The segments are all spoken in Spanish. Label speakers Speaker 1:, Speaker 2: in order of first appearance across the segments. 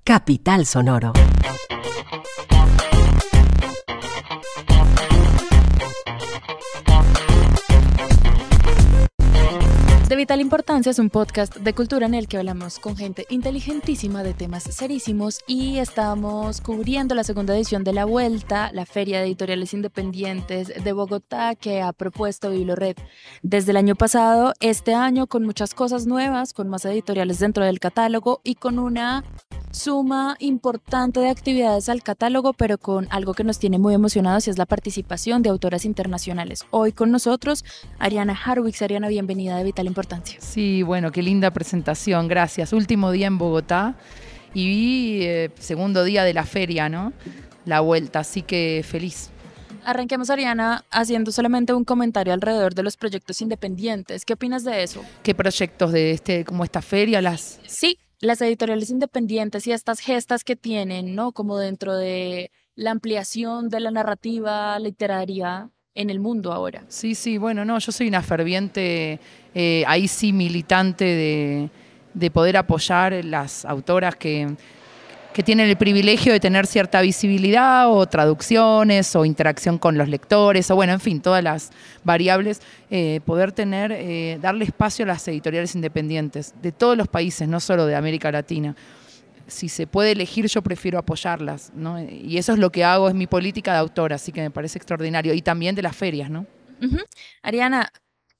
Speaker 1: Capital Sonoro.
Speaker 2: De Vital Importancia es un podcast de cultura en el que hablamos con gente inteligentísima de temas serísimos y estamos cubriendo la segunda edición de La Vuelta, la Feria de Editoriales Independientes de Bogotá que ha propuesto Biblored desde el año pasado, este año con muchas cosas nuevas, con más editoriales dentro del catálogo y con una suma importante de actividades al catálogo, pero con algo que nos tiene muy emocionados y es la participación de autoras internacionales. Hoy con nosotros, Ariana Harwicz. Ariana, bienvenida a Vital Importancia.
Speaker 3: Sí, bueno, qué linda presentación, gracias. Último día en Bogotá y segundo día de la feria, ¿no? La vuelta, así que feliz.
Speaker 2: Arranquemos, Ariana, haciendo solamente un comentario alrededor de los proyectos independientes. ¿Qué opinas de eso?
Speaker 3: ¿Qué proyectos de como esta feria?
Speaker 2: Sí, las editoriales independientes y estas gestas que tienen, ¿no? Como dentro de la ampliación de la narrativa literaria en el mundo ahora.
Speaker 3: Sí, bueno, no, yo soy una ferviente, ahí sí, militante de poder apoyar las autoras que tienen el privilegio de tener cierta visibilidad o traducciones o interacción con los lectores o bueno, en fin, todas las variables, poder darle espacio a las editoriales independientes de todos los países, no solo de América Latina. Si se puede elegir, yo prefiero apoyarlas, ¿no? Y eso es lo que hago, es mi política de autora, así que me parece extraordinario. Y también de las ferias, ¿no?
Speaker 2: Ariana,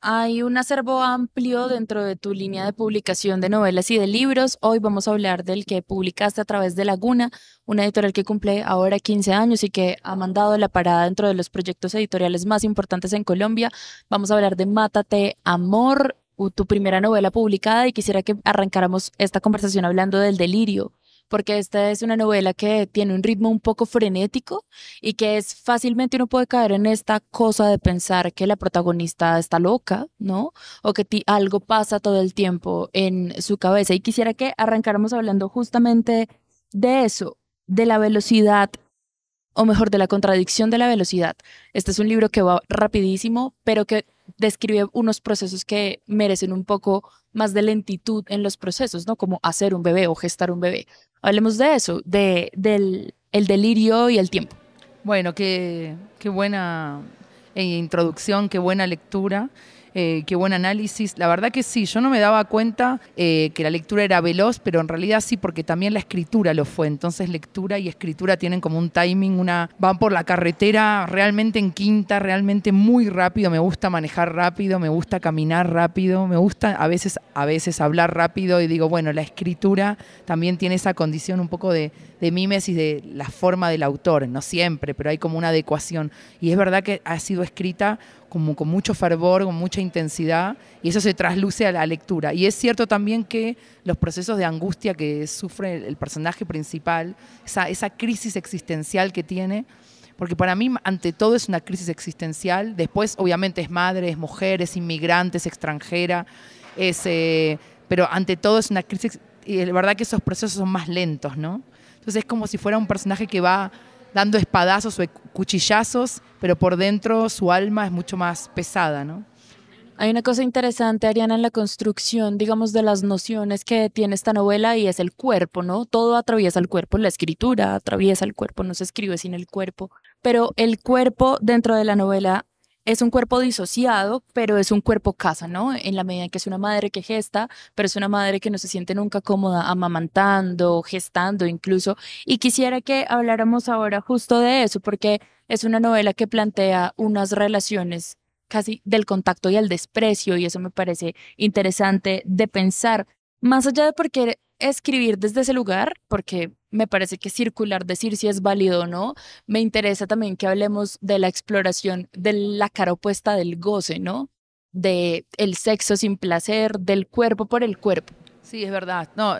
Speaker 2: hay un acervo amplio dentro de tu línea de publicación de novelas y de libros. Hoy vamos a hablar del que publicaste a través de Laguna, una editorial que cumple ahora 15 años y que ha mandado la parada dentro de los proyectos editoriales más importantes en Colombia. Vamos a hablar de Mátate, Amor, tu primera novela publicada, y quisiera que arrancáramos esta conversación hablando del delirio, porque esta es una novela que tiene un ritmo un poco frenético y que es fácilmente uno puede caer en esta cosa de pensar que la protagonista está loca, ¿no? O que algo pasa todo el tiempo en su cabeza. Y quisiera que arrancáramos hablando justamente de eso, de la velocidad, o mejor, de la contradicción de la velocidad. Este es un libro que va rapidísimo, pero que describe unos procesos que merecen un poco más de lentitud en los procesos, ¿no? Como hacer un bebé o gestar un bebé. Hablemos de eso, del delirio y el tiempo.
Speaker 3: Bueno, qué buena introducción, qué buena lectura. Qué buen análisis. La verdad que sí, yo no me daba cuenta que la lectura era veloz, pero en realidad sí, porque también la escritura lo fue. Entonces lectura y escritura tienen como un timing, van por la carretera realmente en quinta, realmente muy rápido. Me gusta manejar rápido, me gusta caminar rápido, me gusta a veces hablar rápido y digo, bueno, la escritura también tiene esa condición un poco de mímesis de la forma del autor, no siempre, pero hay como una adecuación. Y es verdad que ha sido escrita como con mucho fervor, con mucha intensidad, y eso se trasluce a la lectura. Y es cierto también que los procesos de angustia que sufre el personaje principal, esa crisis existencial que tiene, porque para mí ante todo es una crisis existencial, después obviamente es madre, es mujer, es inmigrante, es extranjera, pero ante todo es una crisis, y la verdad que esos procesos son más lentos, ¿no? Entonces es como si fuera un personaje que va dando espadazos o cuchillazos, pero por dentro su alma es mucho más pesada, ¿no?
Speaker 2: Hay una cosa interesante, Ariana, en la construcción, digamos, de las nociones que tiene esta novela y es el cuerpo, ¿no? Todo atraviesa el cuerpo, la escritura atraviesa el cuerpo, no se escribe sin el cuerpo, pero el cuerpo dentro de la novela es un cuerpo disociado, pero es un cuerpo casa, ¿no? En la medida en que es una madre que gesta, pero es una madre que no se siente nunca cómoda amamantando, gestando incluso. Y quisiera que habláramos ahora justo de eso, porque es una novela que plantea unas relaciones casi del contacto y el desprecio, y eso me parece interesante de pensar, más allá de por qué escribir desde ese lugar, porque me parece que circular, decir si es válido o no, me interesa también que hablemos de la exploración de la cara opuesta del goce, ¿no? De el sexo sin placer, del cuerpo por el cuerpo.
Speaker 3: Sí, es verdad. No,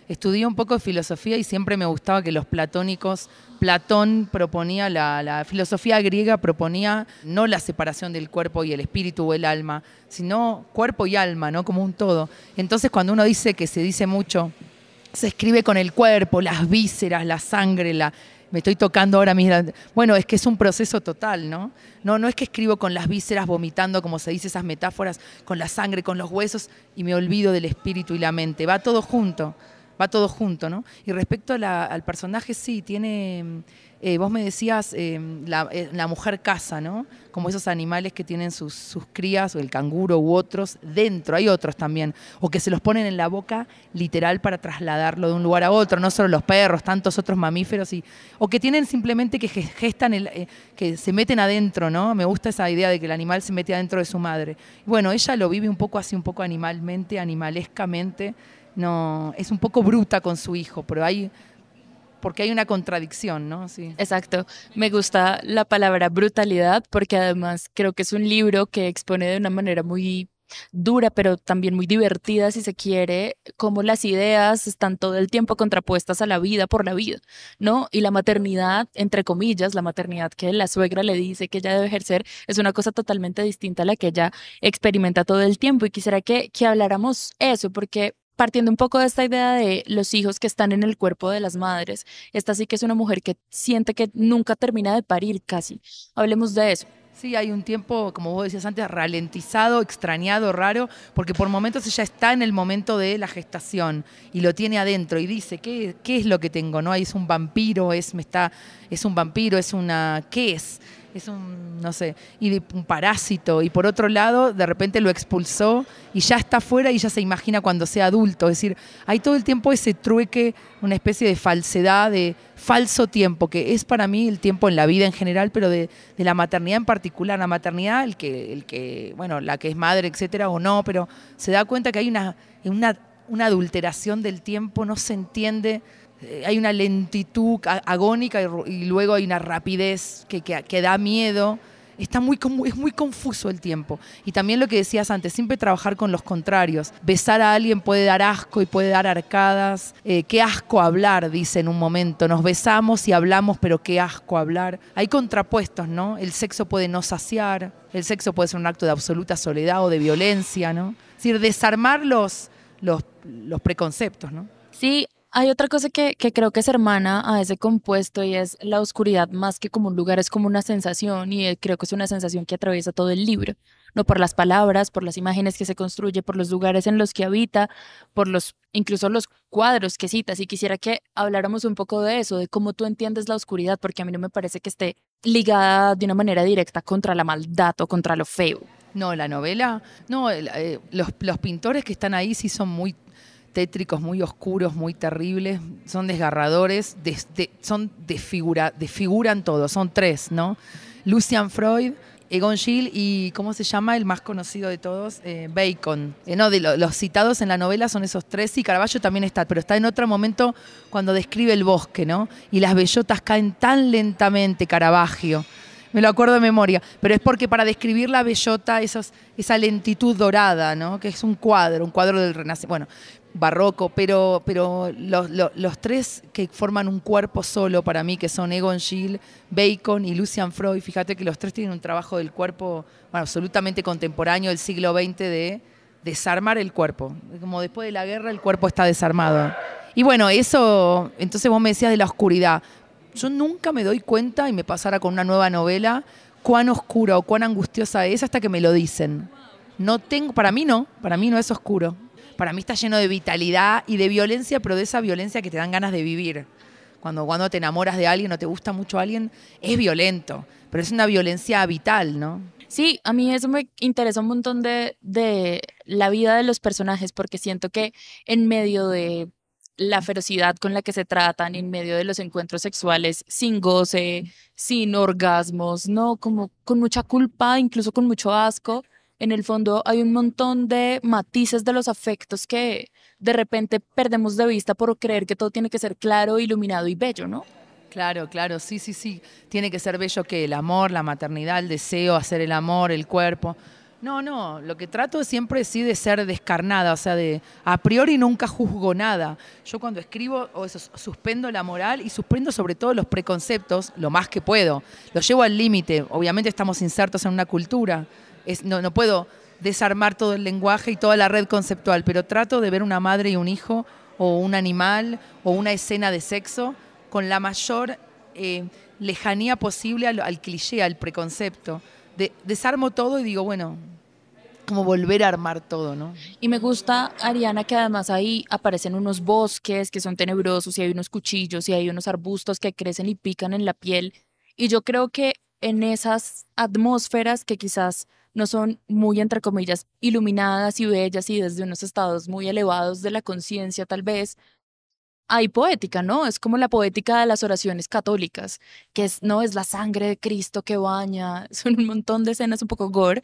Speaker 3: estudié un poco de filosofía y siempre me gustaba que los platónicos, Platón proponía, la filosofía griega proponía no la separación del cuerpo y el espíritu o el alma, sino cuerpo y alma, ¿no? Como un todo. Entonces cuando uno dice que se dice mucho, se escribe con el cuerpo, las vísceras, la sangre, me estoy tocando ahora mismo. Bueno, es que es un proceso total, ¿no? No es que escribo con las vísceras vomitando, como se dice esas metáforas, con la sangre, con los huesos, y me olvido del espíritu y la mente. Va todo junto. va todo junto, ¿no? Y respecto a al personaje, sí, tiene, vos me decías, la mujer caza, ¿no? Como esos animales que tienen sus crías, o el canguro u otros, dentro, hay otros también, o que se los ponen en la boca literal para trasladarlo de un lugar a otro, no solo los perros, tantos otros mamíferos, o que tienen simplemente que gestan, que se meten adentro, ¿no? Me gusta esa idea de que el animal se mete adentro de su madre. Bueno, ella lo vive un poco así, un poco animalmente, animalescamente, no, es un poco bruta con su hijo, pero porque hay una contradicción, ¿no? Sí.
Speaker 2: Exacto. Me gusta la palabra brutalidad porque además creo que es un libro que expone de una manera muy dura, pero también muy divertida, si se quiere, cómo las ideas están todo el tiempo contrapuestas a la vida por la vida, ¿no? Y la maternidad, entre comillas, la maternidad que la suegra le dice que ella debe ejercer, es una cosa totalmente distinta a la que ella experimenta todo el tiempo. Y quisiera que habláramos eso, porque partiendo un poco de esta idea de los hijos que están en el cuerpo de las madres, esta sí que es una mujer que siente que nunca termina de parir casi. Hablemos de eso.
Speaker 3: Sí, hay un tiempo, como vos decías antes, ralentizado, extrañado, raro, porque por momentos ella está en el momento de la gestación y lo tiene adentro y dice, ¿qué es lo que tengo? ¿No? Es un vampiro, es un vampiro, es una, ¿qué es? Es un, no sé, un parásito. Y por otro lado, de repente lo expulsó y ya está afuera y ya se imagina cuando sea adulto. Es decir, hay todo el tiempo ese trueque, una especie de falsedad, de falso tiempo, que es para mí el tiempo en la vida en general, pero de la maternidad en particular. La maternidad, bueno, la que es madre, etcétera, o no, pero se da cuenta que hay una adulteración del tiempo, no se entiende. Hay una lentitud agónica y luego hay una rapidez que da miedo. Es muy confuso el tiempo. Y también lo que decías antes, siempre trabajar con los contrarios. Besar a alguien puede dar asco y puede dar arcadas. Qué asco hablar, dice en un momento. Nos besamos y hablamos, pero qué asco hablar. Hay contrapuestos, ¿no? El sexo puede no saciar, el sexo puede ser un acto de absoluta soledad o de violencia, ¿no? Es decir, desarmar los preconceptos, ¿no?
Speaker 2: Sí, hay otra cosa que creo que es hermana a ese compuesto y es la oscuridad más que como un lugar, es como una sensación y creo que es una sensación que atraviesa todo el libro, no por las palabras, por las imágenes que se construye, por los lugares en los que habita, incluso los cuadros que citas. Y quisiera que habláramos un poco de eso, de cómo tú entiendes la oscuridad, porque a mí no me parece que esté ligada de una manera directa contra la maldad o contra lo feo.
Speaker 3: No, la novela, no, los pintores que están ahí sí son muy tétricos, muy oscuros, muy terribles, son desgarradores, desfiguran todo, son tres, ¿no? Lucian Freud, Egon Schiele y, ¿cómo se llama? El más conocido de todos, Bacon. No, los citados en la novela son esos tres, y Caravaggio también está, pero está en otro momento cuando describe el bosque, ¿no? Y las bellotas caen tan lentamente, Caravaggio. Me lo acuerdo de memoria, pero es porque para describir la bellota, esa lentitud dorada, ¿no? Que es un cuadro del Renacimiento, bueno, barroco, pero los tres que forman un cuerpo solo para mí, que son Egon Schiele, Bacon y Lucian Freud, fíjate que los tres tienen un trabajo del cuerpo, bueno, absolutamente contemporáneo del siglo XX, de desarmar el cuerpo. Como después de la guerra el cuerpo está desarmado. Y bueno, eso, entonces vos me decías de la oscuridad. Yo nunca me doy cuenta, y me pasara con una nueva novela, cuán oscura o cuán angustiosa es hasta que me lo dicen. Para mí no es oscuro. Para mí está lleno de vitalidad y de violencia, pero de esa violencia que te dan ganas de vivir. Cuando te enamoras de alguien o te gusta mucho alguien, es violento, pero es una violencia vital, ¿no?
Speaker 2: Sí, a mí eso me interesa un montón de la vida de los personajes, porque siento que en medio de la ferocidad con la que se tratan, en medio de los encuentros sexuales sin goce, sin orgasmos, ¿no? Como con mucha culpa, incluso con mucho asco. En el fondo hay un montón de matices de los afectos que de repente perdemos de vista por creer que todo tiene que ser claro, iluminado y bello, ¿no?
Speaker 3: Claro, sí. Tiene que ser bello que el amor, la maternidad, el deseo, hacer el amor, el cuerpo. No, lo que trato siempre sí de ser descarnada, o sea, a priori nunca juzgo nada. Yo cuando escribo, suspendo la moral y suspendo sobre todo los preconceptos, lo más que puedo. Los llevo al límite, obviamente estamos insertos en una cultura, no puedo desarmar todo el lenguaje y toda la red conceptual, pero trato de ver una madre y un hijo, o un animal, o una escena de sexo, con la mayor lejanía posible al cliché, al preconcepto. Desarmo todo y digo, bueno, como volver a armar todo, ¿no?
Speaker 2: Y me gusta, Ariana, que además ahí aparecen unos bosques que son tenebrosos y hay unos cuchillos y hay unos arbustos que crecen y pican en la piel. Y yo creo que en esas atmósferas que quizás no son muy, entre comillas, iluminadas y bellas y desde unos estados muy elevados de la conciencia tal vez, hay poética, ¿no? Es como la poética de las oraciones católicas, que es, no es la sangre de Cristo que baña, son un montón de escenas un poco gore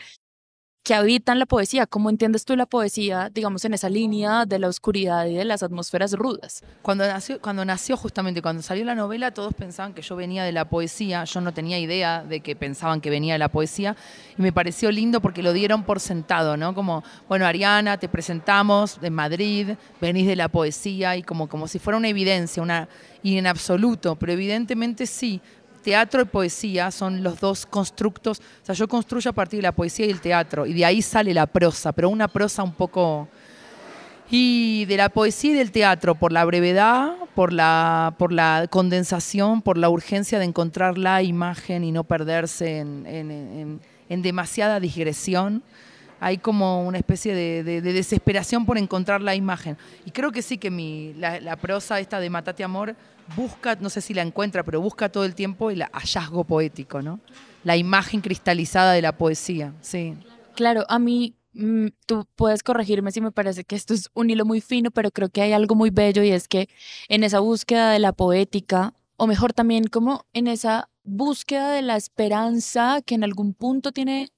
Speaker 2: que habitan la poesía. ¿Cómo entiendes tú la poesía, digamos, en esa línea de la oscuridad y de las atmósferas rudas?
Speaker 3: Cuando nació justamente, cuando salió la novela, todos pensaban que yo venía de la poesía. Yo no tenía idea de que pensaban que venía de la poesía. Y me pareció lindo porque lo dieron por sentado, ¿no? Como, bueno, Ariana, te presentamos de Madrid, venís de la poesía, y como si fuera una evidencia, y en absoluto, pero evidentemente sí. Teatro y poesía son los dos constructos. O sea, yo construyo a partir de la poesía y el teatro, y de ahí sale la prosa, pero una prosa un poco... Y de la poesía y del teatro, por la brevedad, por la condensación, por la urgencia de encontrar la imagen y no perderse en demasiada digresión. Hay como una especie de desesperación por encontrar la imagen. Y creo que sí que la prosa esta de Matate Amor busca, no sé si la encuentra, pero busca todo el tiempo el hallazgo poético, ¿no? La imagen cristalizada de la poesía, sí.
Speaker 2: Claro, a mí, tú puedes corregirme si me parece que esto es un hilo muy fino, pero creo que hay algo muy bello y es que en esa búsqueda de la poética, o mejor también como en esa búsqueda de la esperanza que en algún punto tiene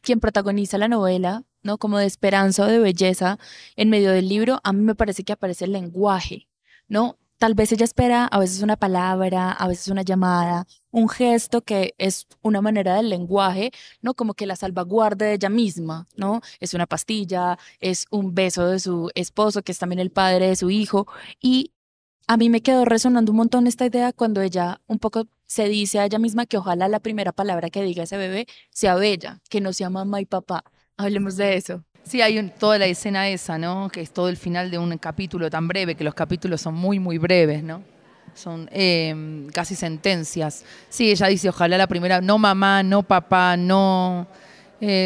Speaker 2: quien protagoniza la novela, ¿no? Como de esperanza o de belleza en medio del libro, a mí me parece que aparece el lenguaje, ¿no? Tal vez ella espera a veces una palabra, a veces una llamada, un gesto que es una manera del lenguaje, ¿no? Como que la salvaguarde de ella misma, ¿no? Es una pastilla, es un beso de su esposo, que es también el padre de su hijo. Y a mí me quedó resonando un montón esta idea cuando ella un poco se dice a ella misma que ojalá la primera palabra que diga ese bebé sea bella, que no sea mamá y papá. Hablemos de eso.
Speaker 3: Sí, hay toda la escena esa, ¿no? Que es todo el final de un capítulo tan breve, que los capítulos son muy, muy breves, ¿no? Son casi sentencias. Sí, ella dice, ojalá la primera, no mamá, no papá, no...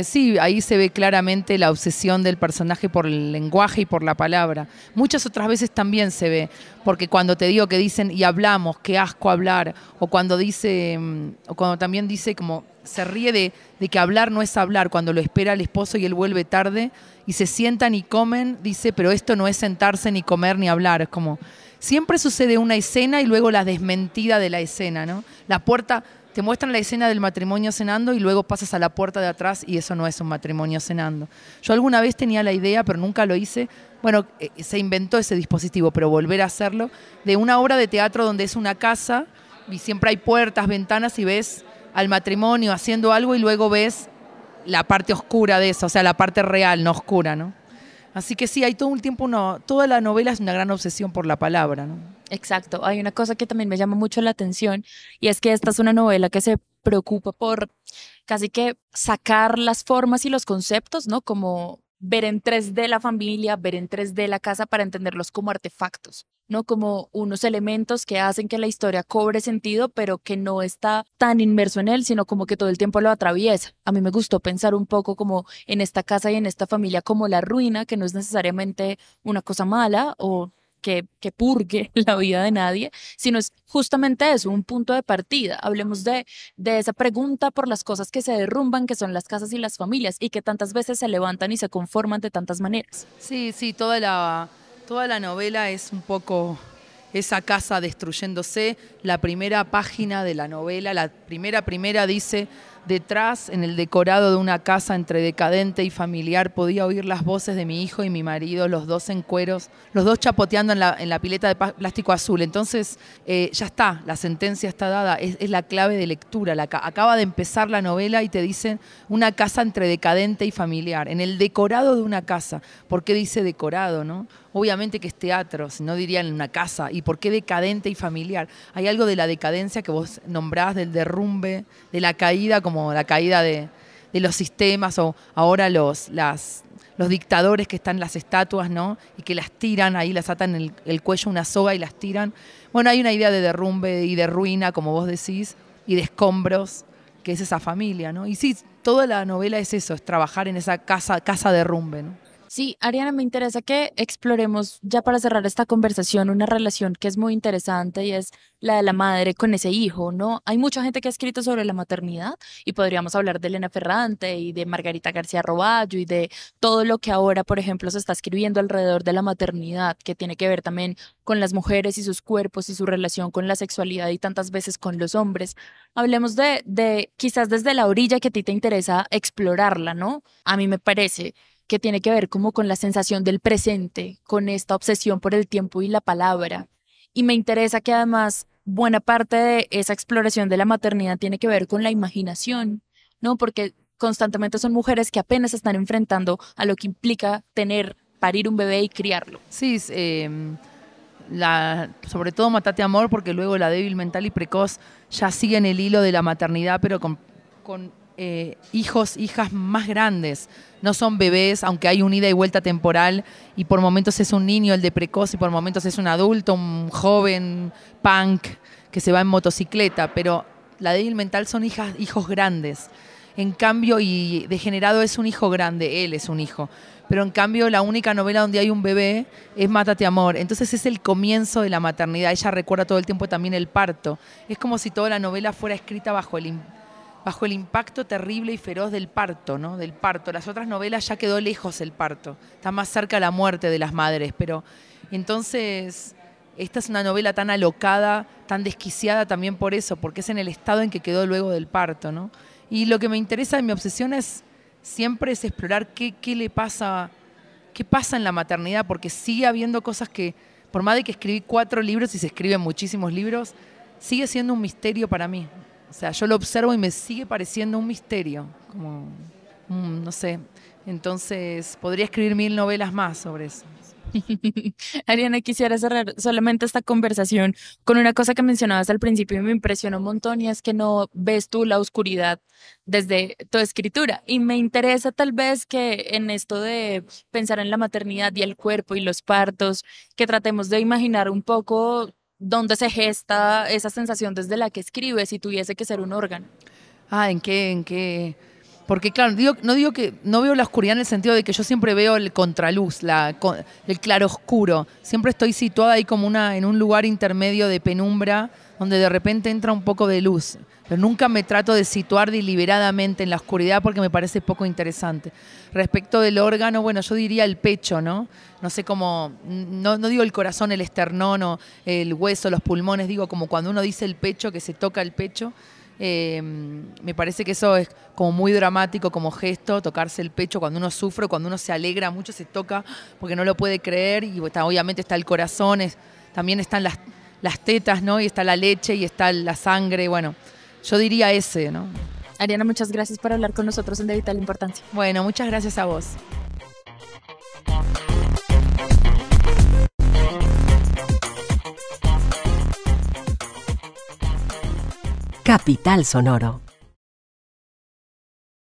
Speaker 3: Sí, ahí se ve claramente la obsesión del personaje por el lenguaje y por la palabra. Muchas otras veces también se ve, porque cuando te digo que dicen y hablamos, qué asco hablar, o cuando dice, o cuando también dice como se ríe de que hablar no es hablar, cuando lo espera el esposo y él vuelve tarde y se sientan y comen, dice, pero esto no es sentarse ni comer ni hablar, es como siempre sucede una escena y luego la desmentida de la escena, ¿no? La puerta te muestran la escena del matrimonio cenando y luego pasas a la puerta de atrás y eso no es un matrimonio cenando. Yo alguna vez tenía la idea, pero nunca lo hice. Bueno, se inventó ese dispositivo, pero volver a hacerlo, de una obra de teatro donde es una casa y siempre hay puertas, ventanas y ves al matrimonio haciendo algo y luego ves la parte oscura de eso, o sea, la parte real, no oscura, ¿no? Así que sí, hay todo un tiempo, toda la novela es una gran obsesión por la palabra, ¿no?
Speaker 2: Exacto. Hay una cosa que también me llama mucho la atención y es que esta es una novela que se preocupa por casi que sacar las formas y los conceptos, ¿no? Como ver en 3D la familia, ver en 3D la casa para entenderlos como artefactos, ¿no? Como unos elementos que hacen que la historia cobre sentido, pero que no está tan inmerso en él, sino como que todo el tiempo lo atraviesa. A mí me gustó pensar un poco como en esta casa y en esta familia como la ruina, que no es necesariamente una cosa mala o que purgue la vida de nadie, sino es justamente eso, un punto de partida. Hablemos de esa pregunta por las cosas que se derrumban, que son las casas y las familias, y que tantas veces se levantan y se conforman de tantas maneras.
Speaker 3: Sí, sí, toda la novela es un poco esa casa destruyéndose. La primera página de la novela, la primera dice, detrás, en el decorado de una casa entre decadente y familiar, podía oír las voces de mi hijo y mi marido, los dos en cueros, los dos chapoteando en la pileta de plástico azul. Entonces, ya está, la sentencia está dada, es la clave de lectura. Acaba de empezar la novela y te dicen una casa entre decadente y familiar, en el decorado de una casa. ¿Por qué dice decorado, no? Obviamente que es teatro, si no dirían una casa. ¿Y por qué decadente y familiar? Hay algo de la decadencia que vos nombrás, del derrumbe, de la caída, como la caída de los sistemas, o ahora los dictadores que están en las estatuas, ¿no? Y que las tiran, ahí las atan el cuello una soga y las tiran. Bueno, hay una idea de derrumbe y de ruina, como vos decís, y de escombros, que es esa familia, ¿no? Y sí, toda la novela es eso, es trabajar en esa casa derrumbe, ¿no?
Speaker 2: Sí, Ariana, me interesa que exploremos, ya para cerrar esta conversación, una relación que es muy interesante y es la de la madre con ese hijo, ¿no? Hay mucha gente que ha escrito sobre la maternidad y podríamos hablar de Elena Ferrante y de Margarita García Roballo y de todo lo que ahora, por ejemplo, se está escribiendo alrededor de la maternidad, que tiene que ver también con las mujeres y sus cuerpos y su relación con la sexualidad y tantas veces con los hombres. Hablemos de quizás desde la orilla que a ti te interesa explorarla, ¿no? A mí me parece que tiene que ver como con la sensación del presente, con esta obsesión por el tiempo y la palabra. Y me interesa que además buena parte de esa exploración de la maternidad tiene que ver con la imaginación, ¿no? Porque constantemente son mujeres que apenas están enfrentando a lo que implica parir un bebé y criarlo.
Speaker 3: Sí, sobre todo Matate Amor, porque luego La débil mental y precoz ya siguen el hilo de la maternidad, pero con hijos, hijas más grandes. No son bebés, aunque hay un ida y vuelta temporal, y por momentos es un niño el de precoz, y por momentos es un adulto, un joven punk que se va en motocicleta, pero La débil mental son hijos grandes. En cambio, y Degenerado es un hijo grande, él es un hijo. Pero en cambio, la única novela donde hay un bebé es Mátate Amor. Entonces es el comienzo de la maternidad. Ella recuerda todo el tiempo también el parto. Es como si toda la novela fuera escrita bajo el impacto terrible y feroz del parto, ¿no? Del parto. Las otras novelas ya quedó lejos el parto. Está más cerca la muerte de las madres. Pero entonces, esta es una novela tan alocada, tan desquiciada también por eso, porque es en el estado en que quedó luego del parto, ¿no? Y lo que me interesa en mi obsesión siempre es explorar qué pasa en la maternidad, porque sigue habiendo cosas que, por más de que escribí 4 libros y se escriben muchísimos libros, sigue siendo un misterio para mí. O sea, yo lo observo y me sigue pareciendo un misterio, como, no sé. Entonces, podría escribir 1000 novelas más sobre eso.
Speaker 2: Ariana, quisiera cerrar solamente esta conversación con una cosa que mencionabas al principio y me impresionó un montón y es que no ves tú la oscuridad desde tu escritura. Y me interesa tal vez que en esto de pensar en la maternidad y el cuerpo y los partos, que tratemos de imaginar un poco dónde se gesta esa sensación desde la que escribes si tuviese que ser un órgano.
Speaker 3: ¿En qué? Porque claro, no veo la oscuridad en el sentido de que yo siempre veo el contraluz, el claroscuro. Siempre estoy situada ahí como en un lugar intermedio de penumbra donde de repente entra un poco de luz. Pero nunca me trato de situar deliberadamente en la oscuridad porque me parece poco interesante. Respecto del órgano, bueno, yo diría el pecho, ¿no? No sé cómo, no digo el corazón, el esternón o el hueso, los pulmones, digo como cuando uno dice el pecho, que se toca el pecho. Me parece que eso es como muy dramático como gesto, tocarse el pecho cuando uno sufre, cuando uno se alegra mucho, se toca porque no lo puede creer y obviamente está el corazón, también están las tetas, ¿no? Y está la leche y está la sangre, bueno, yo diría ese, ¿no?
Speaker 2: Ariana, muchas gracias por hablar con nosotros en De Vital Importancia.
Speaker 3: Bueno, muchas gracias a vos.
Speaker 1: Capital Sonoro.